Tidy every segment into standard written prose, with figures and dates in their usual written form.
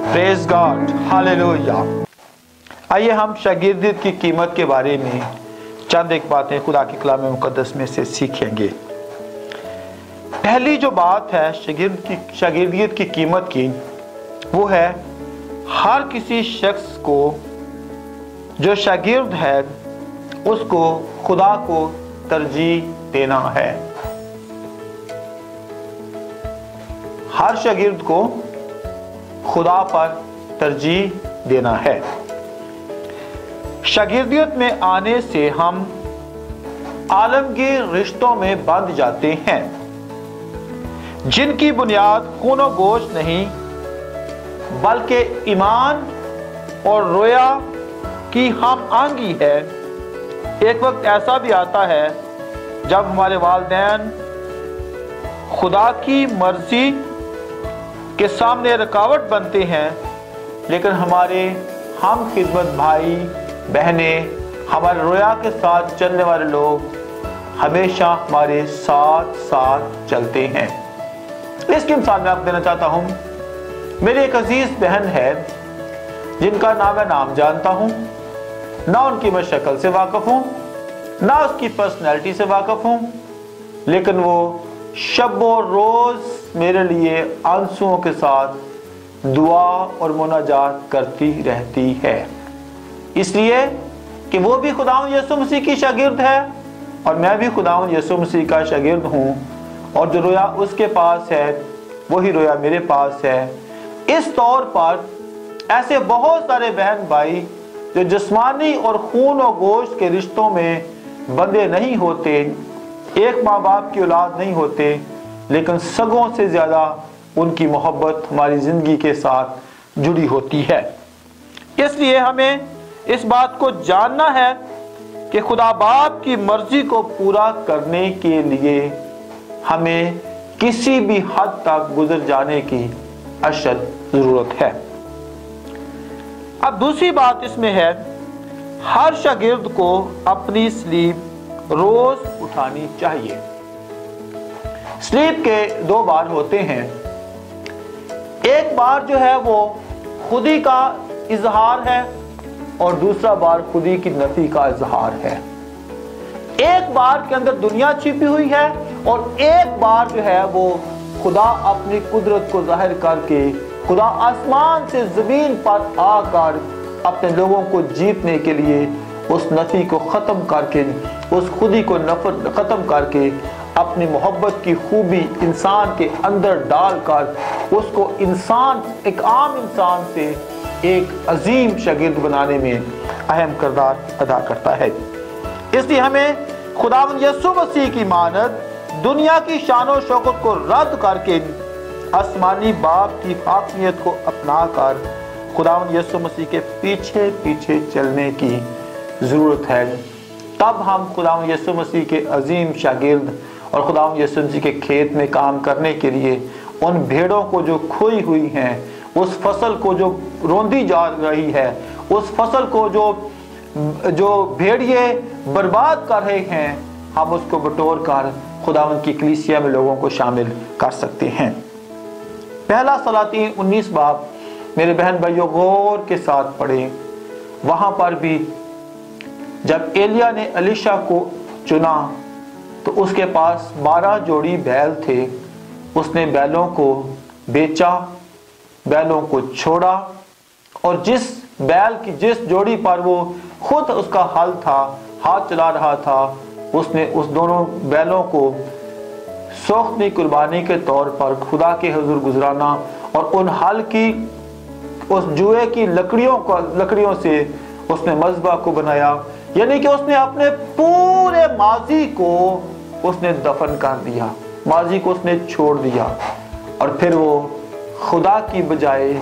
Praise God, hallelujah. आइए हम शागिर्दियत की कीमत के बारे में चंद एक बातें खुदा के कलाम मुकद्दस में से सीखेंगे। पहली जो बात है शागिर्दियत की कीमत की, वो है हर किसी शख्स को जो शागिर्द है उसको खुदा को तरजीह देना है। हर शागिर्द को खुदा पर तरजीह देना है। शागिर्दियत में आने से हम आलमगीर रिश्तों में बंध जाते हैं, जिनकी बुनियाद खून और गोश्त नहीं बल्कि ईमान और रोया की हम आंगी है। एक वक्त ऐसा भी आता है जब हमारे वालिदैन खुदा की मर्जी के सामने रुकावट बनते हैं, लेकिन हमारे हम खिदमत भाई बहनें, हमारे रोया के साथ चलने वाले लोग हमेशा हमारे साथ साथ चलते हैं। इसकी मिसाल मैं आपको देना चाहता हूँ। मेरी एक अजीज बहन है जिनका ना मैं नाम जानता हूँ, ना उनकी मैं शक्ल से वाकिफ हूँ, ना उसकी पर्सनैलिटी से वाकिफ हूँ, लेकिन वो शब और रोज मेरे लिए आंसुओं के साथ दुआ और मुनाजात करती रहती है, इसलिए कि वो भी खुदावंद यीशु मसीह की शागिर्द है और मैं भी खुदावंद यीशु मसीह का शागिर्द हूँ, और जो रोया उसके पास है वही रोया मेरे पास है। इस तौर पर ऐसे बहुत सारे बहन भाई जो जिस्मानी और खून और गोश्त के रिश्तों में बंधे नहीं होते, एक माँ बाप की औलाद नहीं होते, लेकिन सगों से ज़्यादा उनकी मोहब्बत हमारी ज़िंदगी के साथ जुड़ी होती है। इसलिए हमें इस बात को जानना है कि खुदा बाप की मर्जी को पूरा करने के लिए हमें किसी भी हद तक गुजर जाने की अशद ज़रूरत है। अब दूसरी बात इसमें है, हर शागिर्द को अपनी स्लीब रोज उठानी चाहिए। स्लीप के दो बार होते हैं। एक बार जो है वो खुदी का इजहार है और दूसरा बार खुदी की नफी का इजहार है। एक बार के अंदर दुनिया छिपी हुई है और एक बार जो है वो खुदा अपनी कुदरत को जाहिर करके, खुदा आसमान से जमीन पर आकर अपने लोगों को जीतने के लिए उस नफी को ख़त्म करके, उस खुदी को नफरत ख़त्म करके अपनी मोहब्बत की खूबी इंसान के अंदर डालकर उसको इंसान, एक आम इंसान से एक अजीम शागिर्द बनाने में अहम किरदार अदा करता है। इसलिए हमें खुदावंद यीशु मसीह की मानद दुनिया की शान और शौकत को रद्द करके आसमानी बाप की हाकिमियत को अपनाकर खुदावंद यीशु मसीह के पीछे पीछे चलने की ज़रूरत है। तब हम खुदावंद यीशु मसीह के अजीम शागिर्द और खुदावंद यीशु मसीह के खेत में काम करने के लिए उन भेड़ों को जो खोई हुई हैं, उस फसल को जो रोंदी जा रही है, उस फसल को जो भेड़िए बर्बाद कर रहे हैं, हम उसको बटोर कर खुदावंद की कलीसिया में लोगों को शामिल कर सकते हैं। पहला सलातीन 19 बाब मेरे बहन भाइयों गौर के साथ पढ़े। वहां पर भी जब एलिया ने एलीशा को चुना तो उसके पास 12 जोड़ी बैल थे। उसने बैलों को बेचा, बैलों को छोड़ा, और जिस बैल की जिस जोड़ी पर वो खुद उसका हल था, हाथ चला रहा था, उसने उस दोनों बैलों को सोख्ती कुर्बानी के तौर पर खुदा के हुजूर गुजराना और उन हल की उस जुए की लकड़ियों से उसने मज़बा को बनाया। यानी कि उसने अपने पूरे माजी को उसने दफन कर दिया, माजी को उसने छोड़ दिया, और फिर वो खुदा की बजाय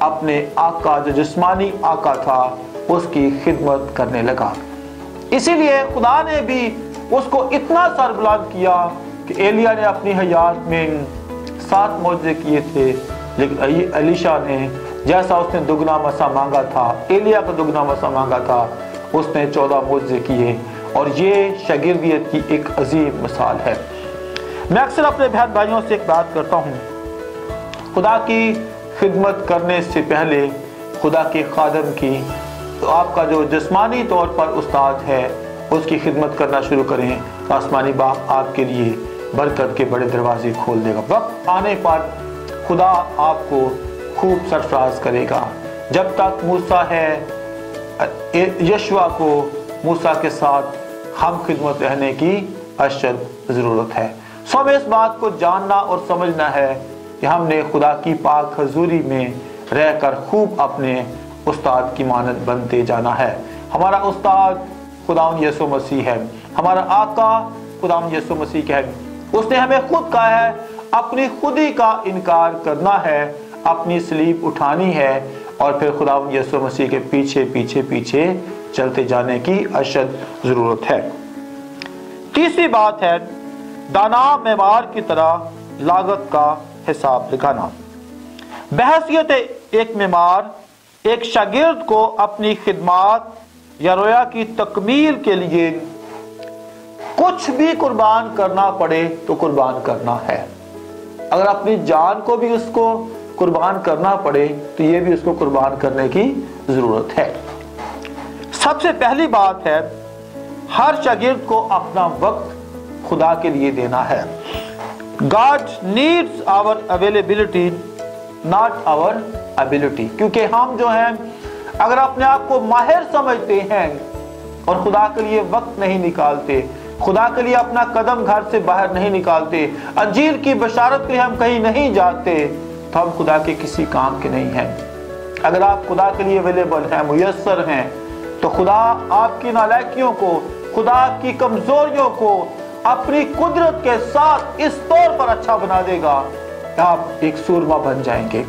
अपने आका, जो जिस्मानी आका था, उसकी खिदमत करने लगा। इसीलिए खुदा ने भी उसको इतना सरबुलंद किया कि एलिया ने अपनी हयात में 7 मौजे किए थे, लेकिन एलीशा ने जैसा उसने दुगना मसा मांगा था, एलिया का दुगना मसा मांगा था, उसने 14 मौजे किए। और ये शागिर्दियत की एक अजीम मिसाल है। मैं अक्सर अपने बहन भाइयों से एक बात करता हूँ, खुदा की खिदमत करने से पहले खुदा के खादम की, तो आपका जो जिस्मानी तौर पर उस्ताद है उसकी खिदमत करना शुरू करें, तो आसमानी बाप आपके लिए बरकत के बड़े दरवाजे खोल देगा। वक्त आने पर खुदा आपको खूब सरफराज करेगा। जब तक मूसा है, यशवा को मूसा के साथ हम खिदमत रहने की अशद ज़रूरत है। सो हमें इस बात को जानना और समझना है कि हमने खुदा की पाक हजूरी में रहकर खूब अपने उस्ताद की मानद बनते जाना है। हमारा उस्ताद खुदावंद यीशु मसीह है, हमारा आका खुदावंद यीशु मसीह है। उसने हमें खुद कहा है अपनी खुदी का इनकार करना है, अपनी सलीब उठानी है और फिर खुदावंद यीशु मसीह के पीछे पीछे पीछे चलते जाने की अशद ज़रूरत है। तीसरी बात है दाना मेमार की तरह लागत का हिसाब लगाना। बहैसियत एक मेमार एक शागिर्द को अपनी खिदमत या रोया की तकमील के लिए कुछ भी कुर्बान करना पड़े तो कुर्बान करना है। अगर अपनी जान को भी उसको कुर्बान करना पड़े तो ये भी उसको कुर्बान करने की जरूरत है। सबसे पहली बात है हर शागिर्द को अपना वक्त खुदा के लिए देना है। God needs our availability, not our ability। क्योंकि हम जो हैं अगर अपने आप को माहिर समझते हैं और खुदा के लिए वक्त नहीं निकालते, खुदा के लिए अपना कदम घर से बाहर नहीं निकालते, अंजील की बशारत के लिए हम कहीं नहीं जाते, तो हम खुदा के किसी काम के नहीं हैं। अगर आप खुदा के लिए अवेलेबल हैं, मुयस्सर हैं, तो खुदा आपकी नालायकियों को, खुदा आपकी कमजोरियों को अपनी कुदरत के साथ इस तौर पर अच्छा बना देगा, आप एक सूरमा बन जाएंगे।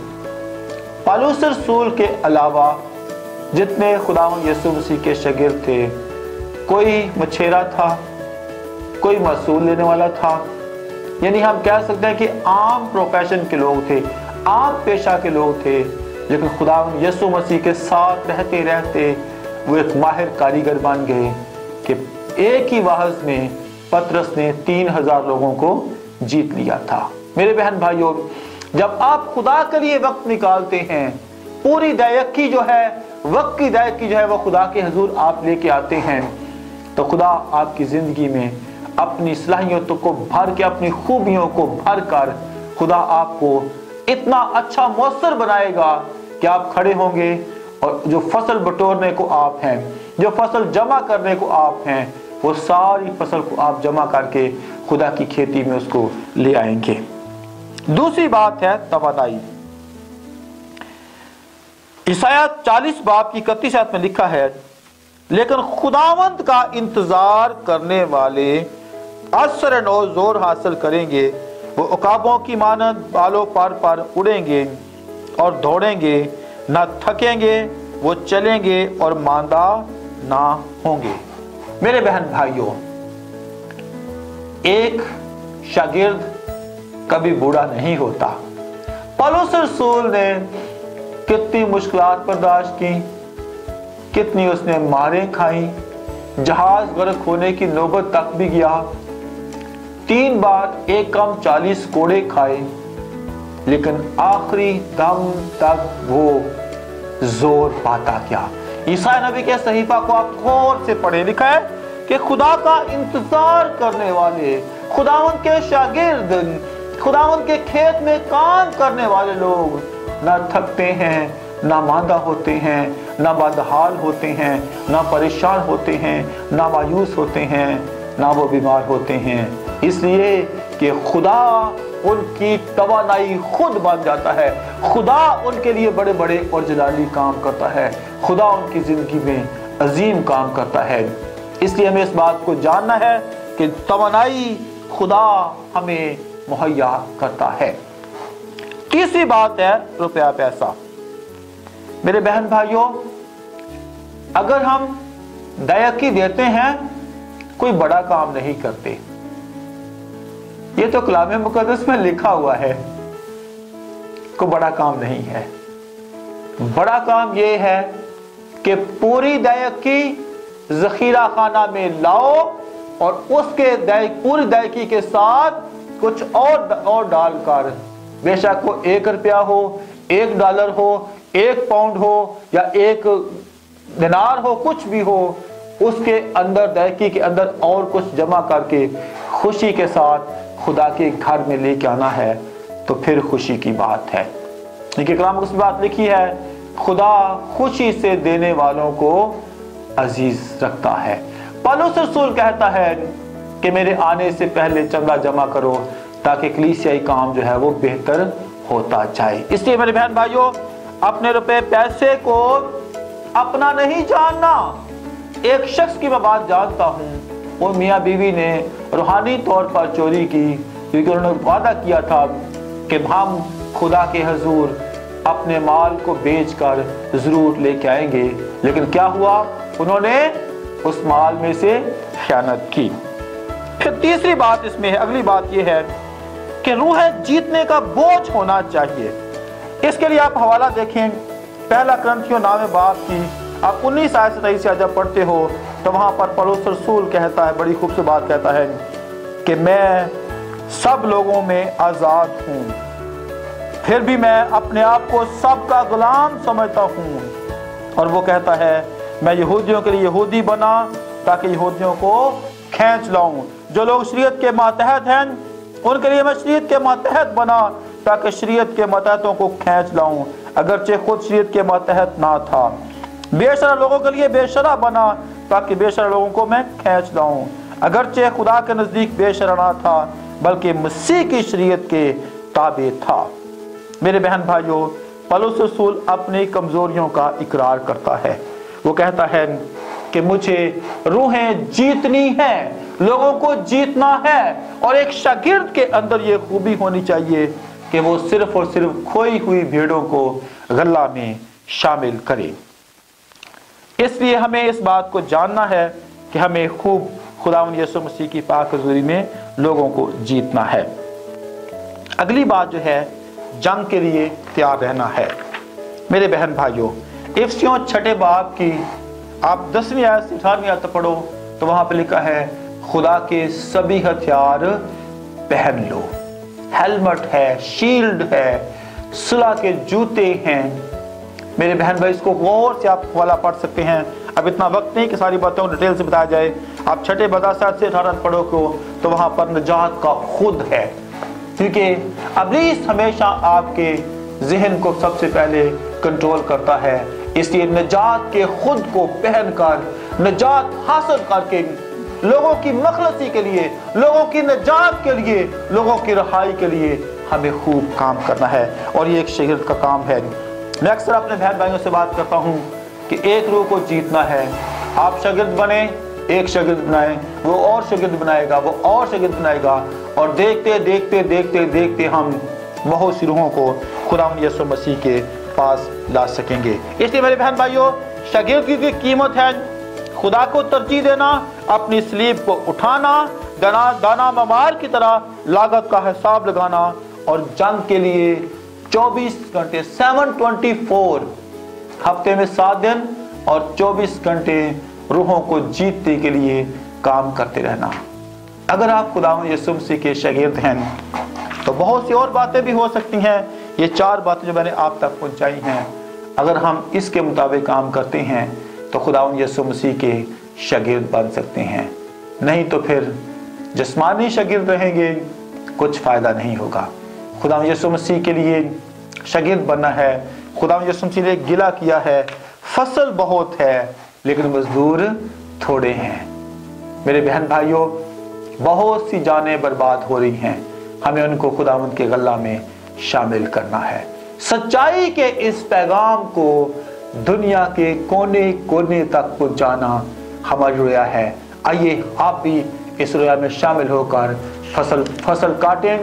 पौलुस रसूल के अलावा जितने खुदावंद यीशु मसीह के शागिर्द थे, कोई मछेरा था, कोई मसूल लेने वाला था, यानी हम कह सकते हैं कि आम प्रोफेशन के लोग थे, आम पेशा के लोग थे, लेकिन खुदावंद यीशु मसीह के साथ रहते रहते वो एक माहिर कारीगर बन गए कि एक ही वाहज में पतरस ने 3000 लोगों को जीत लिया था। मेरे बहन भाइयों, जब आप खुदा के लिए वक्त निकालते हैं, पूरी दायकी जो है, वक्त की दायकी जो है वो खुदा के हुजूर आप लेके आते हैं, तो खुदा आपकी जिंदगी में अपनी सलाहियतों को भर के, अपनी खूबियों को भर कर खुदा आपको इतना अच्छा मौसर बनाएगा कि आप खड़े होंगे और जो फसल बटोरने को आप हैं, जो फसल जमा करने को आप हैं, वो सारी फसल को आप जमा करके खुदा की खेती में उसको ले आएंगे। दूसरी बात है तवानाई। ईसाया 40 बाब की 31 आयत में लिखा है, लेकिन खुदावंद का इंतजार करने वाले असर नो जोर हासिल करेंगे, वो उकाबों की मानद बालों पर उड़ेंगे और दौड़ेंगे, ना थकेंगे, वो चलेंगे और मांदा ना होंगे। मेरे बहन भाइयों, एक शागिर्द कभी बूढ़ा नहीं होता। पौलुस रसूल ने कितनी मुश्किलात बर्दाश्त की, कितनी उसने मारें खाई, जहाज गर्क होने की नौबत तक भी गया, 3 बार एक कम 40 कोड़े खाए, लेकिन आखिरी दम तक वो जोर पाता क्या। ईसाया नबी के सहीफा को आप गौर से पढ़े, लिखा है कि खुदा का इंतजार करने वाले, खुदावंद के शागिर्द, खुदावंद के खेत में काम करने वाले लोग ना थकते हैं, ना मांदा होते हैं, ना बदहाल होते हैं, ना परेशान होते हैं, ना मायूस होते हैं, ना वो बीमार होते हैं, इसलिए कि खुदा उनकी तवानाई खुद बन जाता है। खुदा उनके लिए बड़े बड़े और जलाली काम करता है, खुदा उनकी जिंदगी में अजीम काम करता है। इसलिए हमें इस बात को जानना है कि तवानाई खुदा हमें मुहैया करता है। तीसरी बात है रुपया पैसा। मेरे बहन भाइयों, अगर हम दायकी देते हैं, कोई बड़ा काम नहीं करते, ये तो कलाम मुकद्दस में लिखा हुआ है, कोई बड़ा काम नहीं है। बड़ा काम ये है कि पूरी दायकी जखीरा खाना में लाओ और उसके पूरी दायकी के साथ कुछ और डालकर, बेशक वो 1 रुपया हो, $1 हो, 1 पाउंड हो या 1 दिनार हो, कुछ भी हो, उसके अंदर दहकी के अंदर और कुछ जमा करके खुशी के साथ खुदा के घर में लेके आना है, तो फिर खुशी की बात है। देखिए कलाम में उस बात लिखी है, खुदा खुशी से देने वालों को अजीज रखता है। पौलुस रसूल कहता है कि मेरे आने से पहले चंदा जमा करो ताकि कलीसियाई काम जो है वो बेहतर होता जाए। इसलिए मेरे बहन भाइयों, अपने रुपए पैसे को अपना नहीं जानना। एक शख्स की मैं बात जानता हूँ, वो मियाँ बीवी ने रूहानी तौर पर चोरी की, क्योंकि उन्होंने वादा किया था कि हम खुदा के हजूर अपने माल को बेचकर जरूर लेके आएंगे, लेकिन क्या हुआ, उन्होंने उस माल में से खयानत की। फिर तीसरी बात इसमें है, अगली बात यह है कि रूह जीतने का बोझ होना चाहिए। इसके लिए आप हवाला देखें, पहला कुरिन्थियों 9 बाब की आप 19 आयत से 23 जब पढ़ते हो तो वहां पर पौलुस रसूल कहता है, बड़ी खूबसूरत बात कहता है कि मैं सब लोगों में आजाद हूं, फिर भी मैं अपने आप को सबका गुलाम समझता हूं। और वो कहता है मैं यहूदियों के लिए यहूदी बना ताकि यहूदियों को खींच लाऊं, जो लोग शरीयत के मातहत हैं उनके लिए मैं शरीयत के मातहत बना ताकि शरीयत के मातहतों को खींच लाऊं, अगरचे खुद शरीयत के मातहत ना था। बेशरा लोगों के लिए बेशरा बना ताकि बेशरा लोगों को मैं खींच लाऊं, अगरचे खुदा के नजदीक बेशरा ना था बल्कि मसीह की शरीयत के ताबे था। मेरे बहन भाइयों, पौलुस रसूल अपनी कमजोरियों का इकरार करता है। वो कहता है कि मुझे रूहें जीतनी है, लोगों को जीतना है, और एक शागिर्द के अंदर ये खूबी होनी चाहिए कि वो सिर्फ और सिर्फ खोई हुई भेड़ों को गल्ला में शामिल करे। इसलिए हमें इस बात को जानना है कि हमें खूब खुदावंद यीशु मसीह की पाक हुजूरी में लोगों को जीतना है। अगली बात जो है, जंग के लिए तैयार रहना है। मेरे बहन भाइयों, इफिसियों 6 बाब की आप 10वीं आयत से 18वीं आयत पढ़ो तो वहां पे लिखा है खुदा के सभी हथियार पहन लो। हेलमेट है, शील्ड है, सुलह के जूते हैं। मेरे बहन भाई, इसको गौर से आप वाला पढ़ सकते हैं। अब इतना वक्त नहीं कि सारी बातों को डिटेल से बताया जाए। आप 6 बदा 7 से 18 पढ़ो तो वहां पर निजात का खुद है, क्योंकि इब्लीस हमेशा आपके जहन को सबसे पहले कंट्रोल करता है। इसलिए निजात के खुद को पहनकर निजात हासिल करके लोगों की मखलसी के लिए, लोगों की निजात के लिए, लोगों की रहाई के लिए हमें खूब काम करना है, और ये एक शागिर्द का काम है। मैं अक्सर अपने बहन भाइयों से बात करता हूँ कि एक रूह को जीतना है। आप शागिर्द बने, एक शागिर्द बनाए, वो और शागिर्द बनाएगा, वो और शागिर्द बनाएगा, और देखते देखते देखते देखते हम बहुत सी रूहों को खुदावंद यीशु मसीह के पास ला सकेंगे। इसलिए मेरे बहन भाइयों, शागिर्दी की कीमत है खुदा को तरजीह देना, अपनी सलीब को उठाना, दाना ममार की तरह लागत का हिसाब लगाना, और जंग के लिए 24 घंटे 724 हफ्ते में 7 दिन और 24 घंटे रूहों को जीतने के लिए काम करते रहना। अगर आप खुदावंद यीशु मसीह के शागिर्द हैं तो बहुत सी और बातें भी हो सकती हैं। ये 4 बातें जो मैंने आप तक पहुंचाई हैं, अगर हम इसके मुताबिक काम करते हैं तो खुदावंद यीशु मसीह के शागिर्द बन सकते हैं। नहीं तो फिर जिस्मानी शागिर्द रहेंगे, कुछ फायदा नहीं होगा। खुदावंद यीशु मसीह के लिए शागिर्द बनना है। खुदावंद यीशु मसीह ने गिला किया है, फसल बहुत है लेकिन मजदूर थोड़े हैं। मेरे बहन भाइयों, बहुत सी जानें बर्बाद हो रही हैं, हमें उनको खुदावंद के गल्ला में शामिल करना है। सच्चाई के इस पैगाम को दुनिया के कोने कोने तक पहुंचाना हमारी रोया है। आइए आप भी इस रोया में शामिल होकर फसल काटें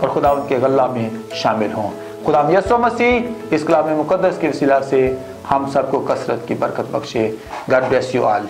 और खुदावंद के गल्ला में शामिल हों। खुदावंद यीशु मसीह इस कलाम मुकद्दस के वसीला से हम सबको कसरत की बरकत बख्शे। God bless you all.